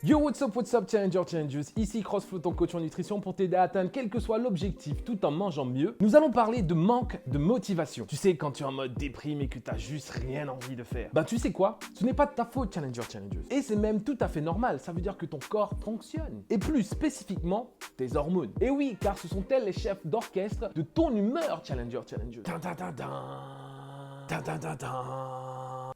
Yo, what's up, Challenger Challengers, ici Crossflow, ton coach en nutrition pour t'aider à atteindre quel que soit l'objectif tout en mangeant mieux. Nous allons parler de manque de motivation. Tu sais, quand tu es en mode déprime et que t'as juste rien envie de faire. Bah tu sais quoi? Ce n'est pas de ta faute, Challenger Challengers. Et c'est même tout à fait normal, ça veut dire que ton corps fonctionne. Et plus spécifiquement, tes hormones. Et oui, car ce sont elles les chefs d'orchestre de ton humeur, Challenger Challengers.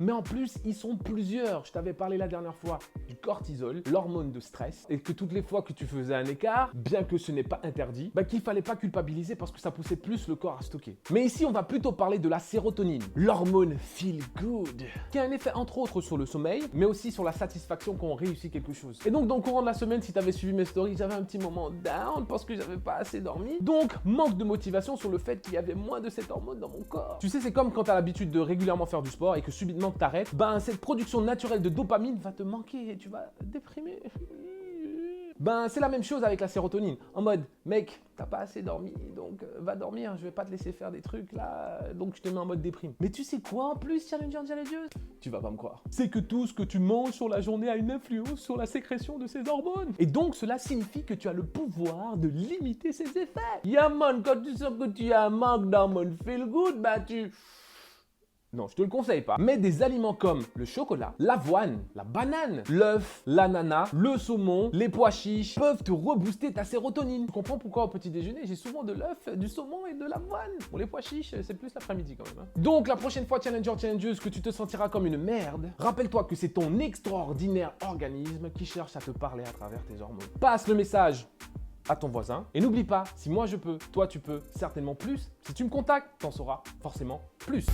Mais en plus, ils sont plusieurs. Je t'avais parlé la dernière fois du cortisol, l'hormone de stress, et que toutes les fois que tu faisais un écart, bien que ce n'est pas interdit, bah qu'il fallait pas culpabiliser parce que ça poussait plus le corps à stocker. Mais ici, on va plutôt parler de la sérotonine, l'hormone feel good, qui a un effet entre autres sur le sommeil, mais aussi sur la satisfaction quand on réussit quelque chose. Et donc, dans le courant de la semaine, si tu avais suivi mes stories, j'avais un petit moment down parce que j'avais pas assez dormi. Donc, manque de motivation sur le fait qu'il y avait moins de cette hormone dans mon corps. Tu sais, c'est comme quand tu as l'habitude de régulièrement faire du sport et que subitement que t'arrêtes, ben cette production naturelle de dopamine va te manquer et tu vas déprimer. Ben c'est la même chose avec la sérotonine. En mode, mec, t'as pas assez dormi, donc va dormir, je vais pas te laisser faire des trucs là, donc je te mets en mode déprime. Mais tu sais quoi en plus, Challenger? Tu vas pas me croire. C'est que tout ce que tu manges sur la journée a une influence sur la sécrétion de ces hormones. Et donc cela signifie que tu as le pouvoir de limiter ces effets. Yeah man, quand tu sens que tu as un manque d'hormones feel good, bah tu... Non, je te le conseille pas. Mais des aliments comme le chocolat, l'avoine, la banane, l'œuf, l'ananas, le saumon, les pois chiches peuvent te rebooster ta sérotonine. Tu comprends pourquoi au petit déjeuner, j'ai souvent de l'œuf, du saumon et de l'avoine. Pour les pois chiches, c'est plus l'après-midi quand même. Donc la prochaine fois, Challengeuse, que tu te sentiras comme une merde, rappelle-toi que c'est ton extraordinaire organisme qui cherche à te parler à travers tes hormones. Passe le message à ton voisin. Et n'oublie pas, si moi je peux, toi tu peux certainement plus. Si tu me contactes, t'en sauras forcément plus.